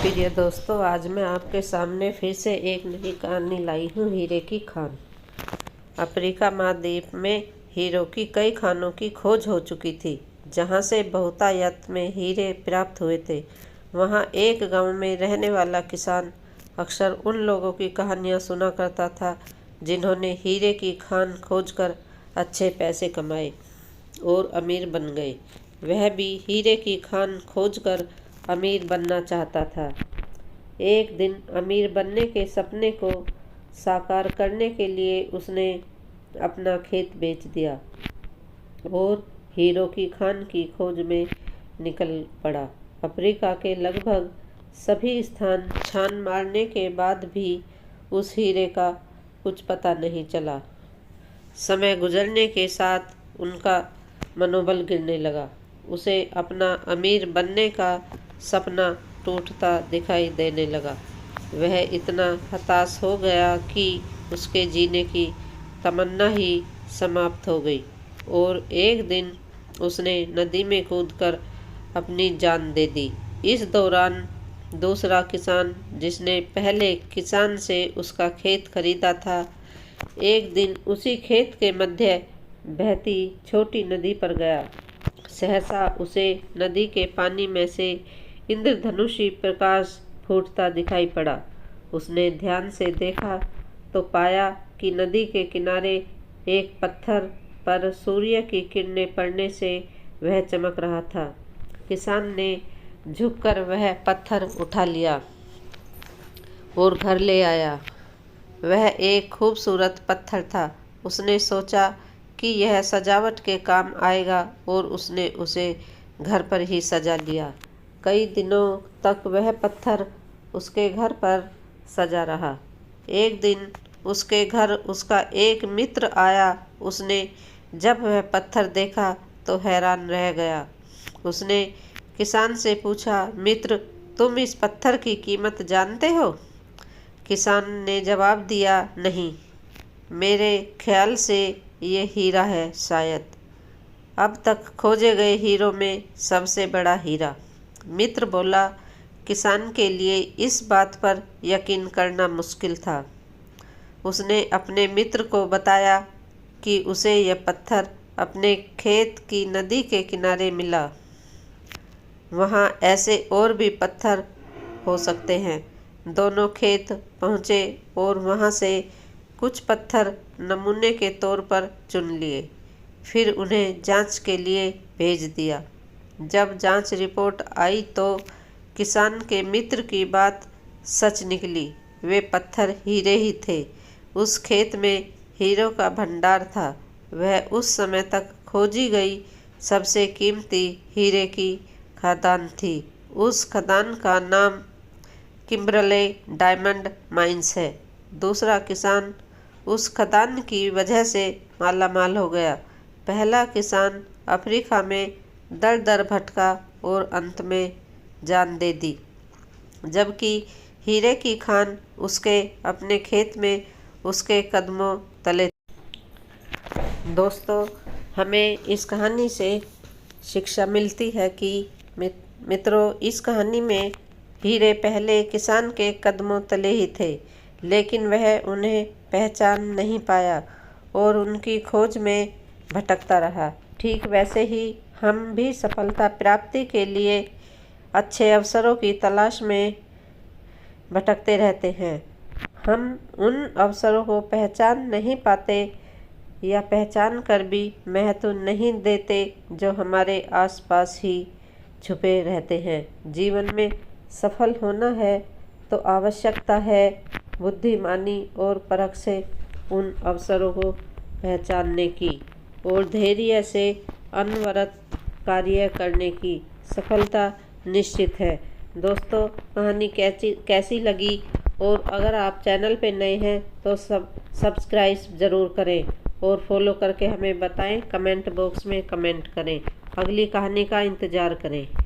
प्रिय दोस्तों, आज मैं आपके सामने फिर से एक नई कहानी लाई हूँ। हीरे की खान। अफ्रीका महाद्वीप में हीरों की कई खानों की खोज हो चुकी थी, जहाँ से बहुतायत में हीरे प्राप्त हुए थे। वहाँ एक गांव में रहने वाला किसान अक्सर उन लोगों की कहानियाँ सुना करता था जिन्होंने हीरे की खान खोजकर अच्छे पैसे कमाए और अमीर बन गए। वह भी हीरे की खान खोजकर अमीर बनना चाहता था। एक दिन अमीर बनने के सपने को साकार करने के लिए उसने अपना खेत बेच दिया और हीरों की खान की खोज में निकल पड़ा। अफ्रीका के लगभग सभी स्थान छान मारने के बाद भी उस हीरे का कुछ पता नहीं चला। समय गुजरने के साथ उनका मनोबल गिरने लगा। उसे अपना अमीर बनने का सपना टूटता दिखाई देने लगा। वह इतना हताश हो गया कि उसके जीने की तमन्ना ही समाप्त हो गई और एक दिन उसने नदी में कूदकर अपनी जान दे दी। इस दौरान दूसरा किसान, जिसने पहले किसान से उसका खेत खरीदा था, एक दिन उसी खेत के मध्य बहती छोटी नदी पर गया। सहसा उसे नदी के पानी में से इंद्रधनुषी प्रकाश फूटता दिखाई पड़ा। उसने ध्यान से देखा तो पाया कि नदी के किनारे एक पत्थर पर सूर्य की किरणें पड़ने से वह चमक रहा था। किसान ने झुककर वह पत्थर उठा लिया और घर ले आया। वह एक खूबसूरत पत्थर था। उसने सोचा कि यह सजावट के काम आएगा और उसने उसे घर पर ही सजा लिया। कई दिनों तक वह पत्थर उसके घर पर सजा रहा। एक दिन उसके घर उसका एक मित्र आया। उसने जब वह पत्थर देखा तो हैरान रह गया। उसने किसान से पूछा, मित्र, तुम इस पत्थर की कीमत जानते हो? किसान ने जवाब दिया, नहीं, मेरे ख्याल से ये हीरा है, शायद अब तक खोजे गए हीरों में सबसे बड़ा हीरा। मित्र बोला, किसान के लिए इस बात पर यकीन करना मुश्किल था। उसने अपने मित्र को बताया कि उसे यह पत्थर अपने खेत की नदी के किनारे मिला। वहाँ ऐसे और भी पत्थर हो सकते हैं। दोनों खेत पहुँचे और वहाँ से कुछ पत्थर नमूने के तौर पर चुन लिए। फिर उन्हें जांच के लिए भेज दिया। जब जांच रिपोर्ट आई तो किसान के मित्र की बात सच निकली। वे पत्थर हीरे ही थे। उस खेत में हीरों का भंडार था। वह उस समय तक खोजी गई सबसे कीमती हीरे की खदान थी। उस खदान का नाम किम्बरले डायमंड माइंस है। दूसरा किसान उस खदान की वजह से मालामाल हो गया। पहला किसान अफ्रीका में दर दर भटका और अंत में जान दे दी, जबकि हीरे की खान उसके अपने खेत में उसके कदमों तले। दोस्तों, हमें इस कहानी से शिक्षा मिलती है कि मित्रों, इस कहानी में हीरे पहले किसान के कदमों तले ही थे, लेकिन वह उन्हें पहचान नहीं पाया और उनकी खोज में भटकता रहा। ठीक वैसे ही हम भी सफलता प्राप्ति के लिए अच्छे अवसरों की तलाश में भटकते रहते हैं। हम उन अवसरों को पहचान नहीं पाते या पहचान कर भी महत्व नहीं देते जो हमारे आसपास ही छुपे रहते हैं। जीवन में सफल होना है तो आवश्यकता है बुद्धिमानी और परख से उन अवसरों को पहचानने की और धैर्य से अनवरत कार्य करने की। सफलता निश्चित है। दोस्तों, कहानी कैसी लगी? और अगर आप चैनल पे नए हैं तो सब्सक्राइब ज़रूर करें और फॉलो करके हमें बताएं। कमेंट बॉक्स में कमेंट करें। अगली कहानी का इंतज़ार करें।